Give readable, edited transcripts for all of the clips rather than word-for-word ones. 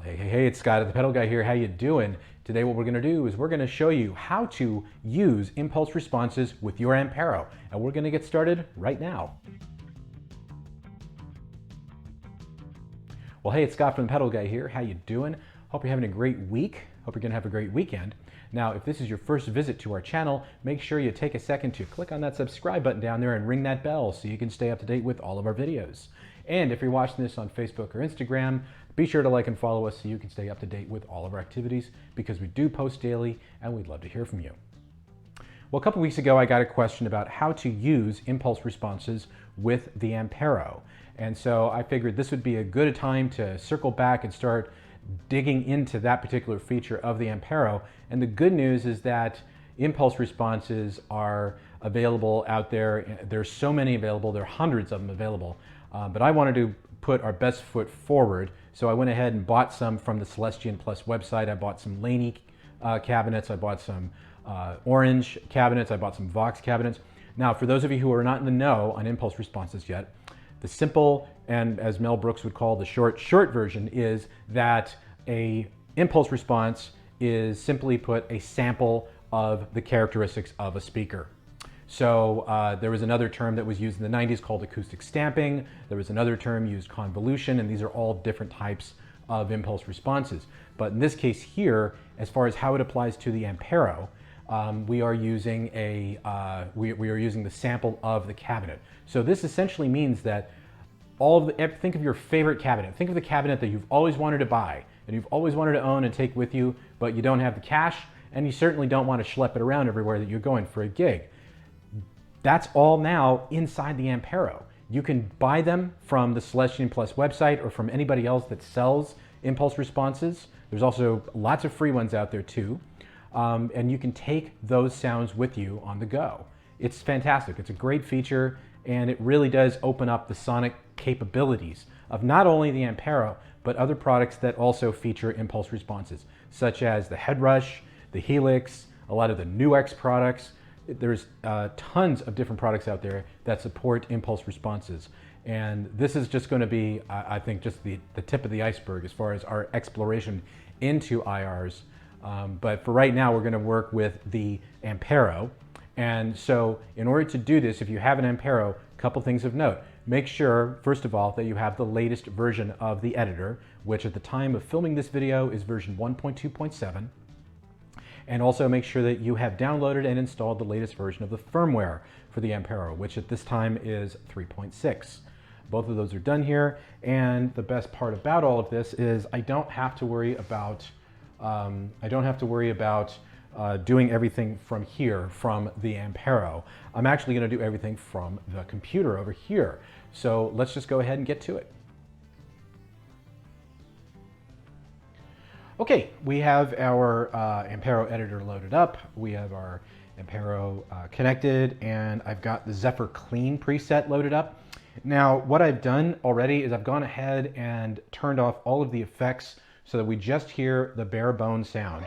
Hey, it's Scott at The Pedal Guy here. How you doing? Today what we're going to do is we're going to show you how to use impulse responses with your Ampero. And we're going to get started right now. Well, hey, it's Scott from The Pedal Guy here. How you doing? Hope you're having a great week. Hope you're going to have a great weekend. Now, if this is your first visit to our channel, make sure you take a second to click on that subscribe button down there and ring that bell so you can stay up to date with all of our videos. And if you're watching this on Facebook or Instagram, be sure to like and follow us so you can stay up to date with all of our activities because we do post daily and we'd love to hear from you. Well, a couple weeks ago, I got a question about how to use impulse responses with the Ampero. And so I figured this would be a good time to circle back and start digging into that particular feature of the Ampero. And the good news is that impulse responses are available out there. There's so many available, there are hundreds of them available. But I wanted to put our best foot forward. So I went ahead and bought some from the Celestion Plus website. I bought some Laney cabinets. I bought some Orange cabinets. I bought some Vox cabinets. Now, for those of you who are not in the know on impulse responses yet, the simple, and as Mel Brooks would call the short version, is that a impulse response is simply put a sample of the characteristics of a speaker. So there was another term that was used in the 90s called acoustic stamping. There was another term used, convolution, and these are all different types of impulse responses. But in this case here, as far as how it applies to the Ampero, we are using the sample of the cabinet. So this essentially means that think of your favorite cabinet. Think of the cabinet that you've always wanted to buy and you've always wanted to own and take with you, but you don't have the cash and you certainly don't want to schlep it around everywhere that you're going for a gig. That's all now inside the Ampero. You can buy them from the Celestion Plus website or from anybody else that sells impulse responses. There's also lots of free ones out there too. And you can take those sounds with you on the go. It's fantastic. It's a great feature and it really does open up the sonic capabilities of not only the Ampero, but other products that also feature impulse responses, such as the Headrush, the Helix, a lot of the NuX products. There's tons of different products out there that support impulse responses. And this is just going to be, I think, just the tip of the iceberg as far as our exploration into IRs. But for right now, we're going to work with the Ampero. And so in order to do this, if you have an Ampero, a couple things of note. Make sure, first of all, that you have the latest version of the editor, which at the time of filming this video is version 1.2.7. And also make sure that you have downloaded and installed the latest version of the firmware for the Ampero, which at this time is 3.6. Both of those are done here. And the best part about all of this is I don't have to worry about doing everything from here, from the Ampero. I'm actually going to do everything from the computer over here. So let's just go ahead and get to it. Okay, we have our Ampero editor loaded up. We have our Ampero connected, and I've got the Zephyr Clean preset loaded up. Now, what I've done already is I've gone ahead and turned off all of the effects so that we just hear the bare bone sound.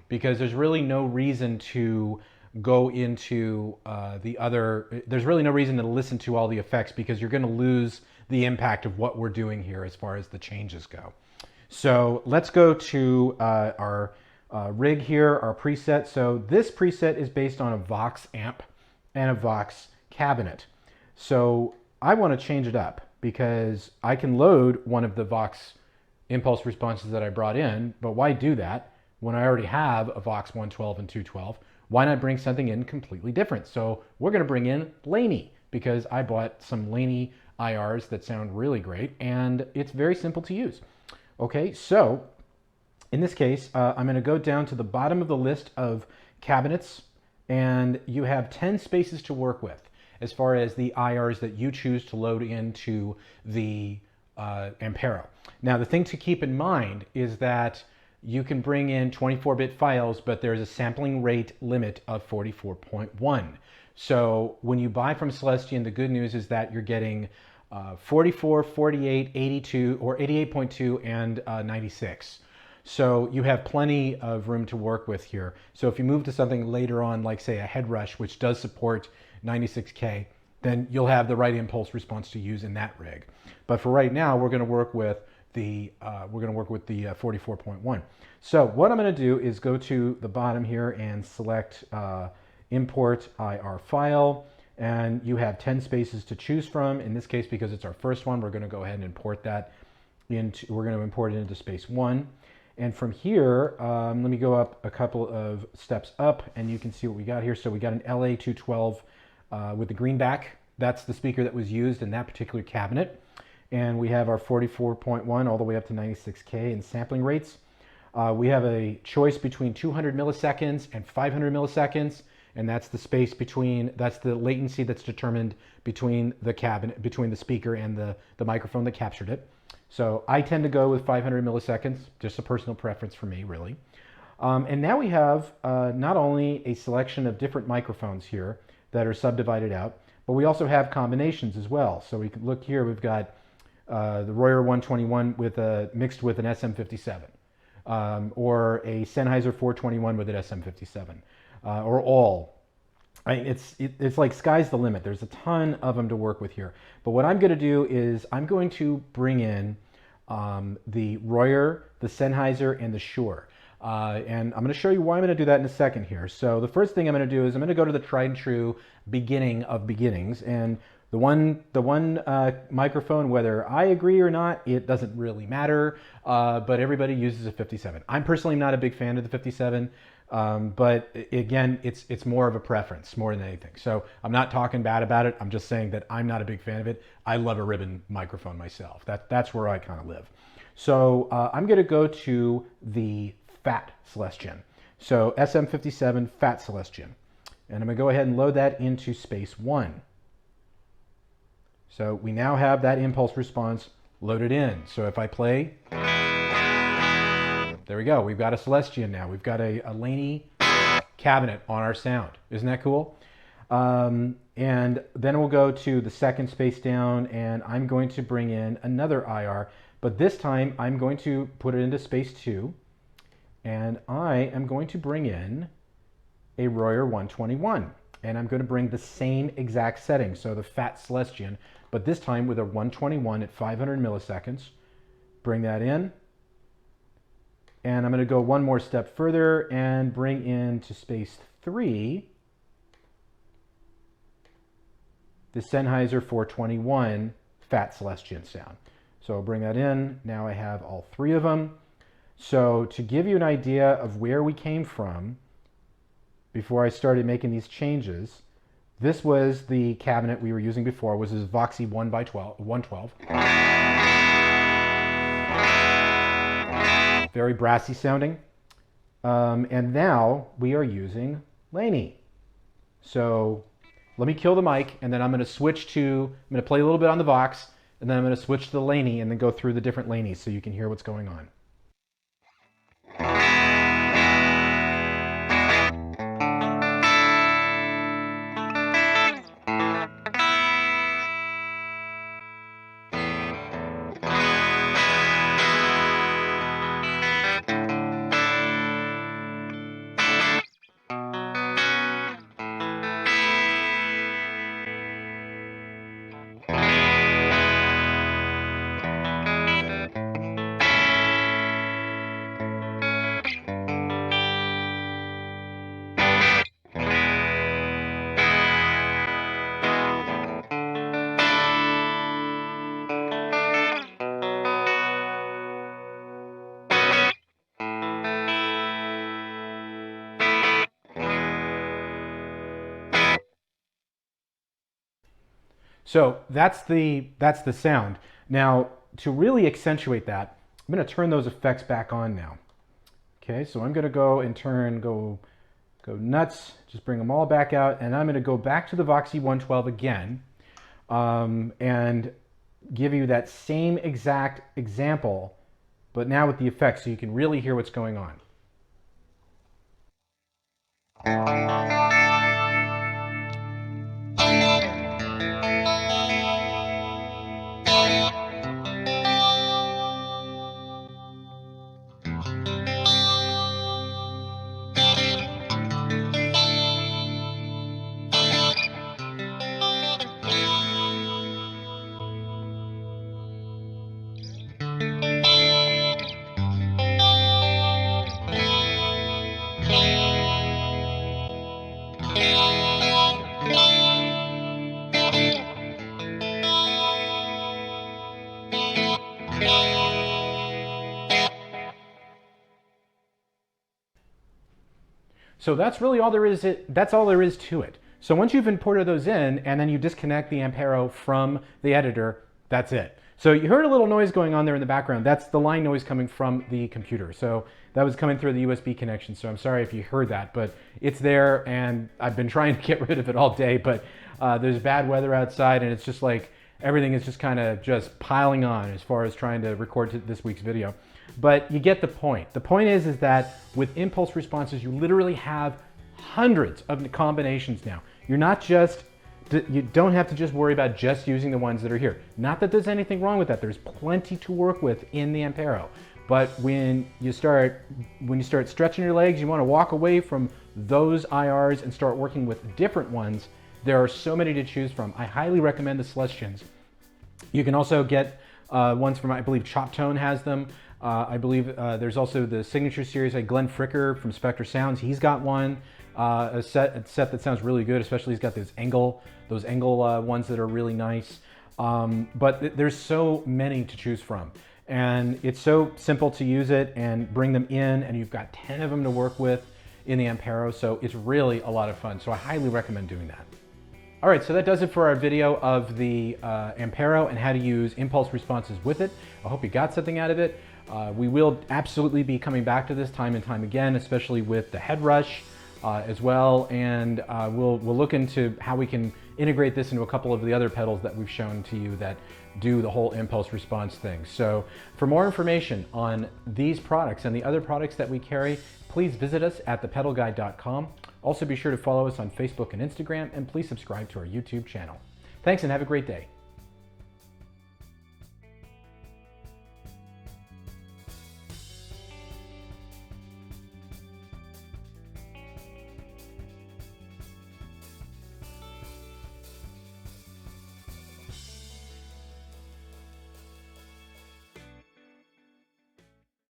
Because there's really no reason to go into there's really no reason to listen to all the effects because you're going to lose the impact of what we're doing here as far as the changes go. So let's go to our rig here, our preset. So this preset is based on a Vox amp and a Vox cabinet. So I want to change it up because I can load one of the Vox impulse responses that I brought in, but why do that when I already have a Vox 112 and 212? Why not bring something in completely different? So we're going to bring in Laney because I bought some Laney IRs that sound really great and it's very simple to use. Okay, so in this case, I'm going to go down to the bottom of the list of cabinets and you have 10 spaces to work with as far as the IRs that you choose to load into the Ampero. Now, the thing to keep in mind is that you can bring in 24-bit files, but there's a sampling rate limit of 44.1. So when you buy from Celestion, the good news is that you're getting 44, 48, 82, or 88.2 and 96. So you have plenty of room to work with here. So if you move to something later on, like say a Headrush, which does support 96K, then you'll have the right impulse response to use in that rig. But for right now, we're going to work with we're going to work with the 44.1. So what I'm going to do is go to the bottom here and select import IR file, and you have 10 spaces to choose from. In this case, because it's our first one, we're going to go ahead and import that into, we're going to import it into space 1. And from here, let me go up a couple of steps up, and you can see what we got here. So we got an LA212 with the greenback. That's the speaker that was used in that particular cabinet. And we have our 44.1 all the way up to 96K in sampling rates. We have a choice between 200 milliseconds and 500 milliseconds, and that's the space between, that's the latency that's determined between the cabinet, between the speaker and the microphone that captured it. So I tend to go with 500 milliseconds, just a personal preference for me, really. And now we have not only a selection of different microphones here that are subdivided out, but we also have combinations as well. So we can look here, we've got the Royer 121 with mixed with an SM57, or a Sennheiser 421 with an SM57, or all. It's like sky's the limit. There's a ton of them to work with here. But what I'm going to do is I'm going to bring in the Royer, the Sennheiser, and the Shure. And I'm going to show you why I'm going to do that in a second here. So the first thing I'm going to do is I'm going to go to the tried and true beginning of beginnings. And the one microphone, whether I agree or not, it doesn't really matter, but everybody uses a 57. I'm personally not a big fan of the 57, but again, it's more of a preference more than anything. So I'm not talking bad about it. I'm just saying that I'm not a big fan of it. I love a ribbon microphone myself. That's where I kind of live. So I'm going to go to the Fat Celestion. So SM57 Fat Celestion. And I'm going to go ahead and load that into space 1. So we now have that impulse response loaded in. So if I play, there we go. We've got a Celestion now. We've got a Laney cabinet on our sound. Isn't that cool? And then we'll go to the second space down, and I'm going to bring in another IR, but this time I'm going to put it into space 2, and I am going to bring in a Royer 121, and I'm going to bring the same exact setting, so the Fat Celestion, but this time with a 121 at 500 milliseconds. Bring that in. And I'm going to go one more step further and bring into space 3 the Sennheiser 421 Fat Celestion sound. So I'll bring that in. Now I have all 3 of them. So to give you an idea of where we came from before I started making these changes, this was the cabinet we were using before, was this Voxy 112. Very brassy sounding. And now we are using Laney. So let me kill the mic, and then I'm going to switch to, I'm going to play a little bit on the Vox, and then I'm going to switch to the Laney and then go through the different Laneys so you can hear what's going on. So that's the sound. Now, to really accentuate that, I'm going to turn those effects back on now. Okay, so I'm going to go and go nuts, just bring them all back out, and I'm going to go back to the Voxy 112 again, and give you that same exact example, but now with the effects so you can really hear what's going on. So that's really all there is. That's all there is to it. So once you've imported those in and then you disconnect the Ampero from the editor, that's it. So you heard a little noise going on there in the background. That's the line noise coming from the computer. So that was coming through the USB connection. So I'm sorry if you heard that, but it's there and I've been trying to get rid of it all day, but there's bad weather outside and it's just like everything is just kind of just piling on as far as trying to record this week's video. But you get the point. The point is that with impulse responses, you literally have hundreds of combinations now. You're not just, you don't have to just worry about just using the ones that are here. Not that there's anything wrong with that. There's plenty to work with in the Ampero. But when you start stretching your legs, you want to walk away from those IRs and start working with different ones. There are so many to choose from. I highly recommend the Celestians. You can also get ones from, I believe Choptone has them. I believe there's also the Signature Series, like Glenn Fricker from Spectre Sounds. He's got one, a set that sounds really good, especially he's got those Engel ones that are really nice. But there's so many to choose from. And it's so simple to use it and bring them in, and you've got 10 of them to work with in the Ampero, so it's really a lot of fun. So I highly recommend doing that. All right, so that does it for our video of the Ampero and how to use impulse responses with it. I hope you got something out of it. We will absolutely be coming back to this time and time again, especially with the head rush as well, and we'll look into how we can integrate this into a couple of the other pedals that we've shown to you that do the whole impulse response thing. So for more information on these products and the other products that we carry, please visit us at ThePedalGuy.com. Also be sure to follow us on Facebook and Instagram, and please subscribe to our YouTube channel. Thanks and have a great day.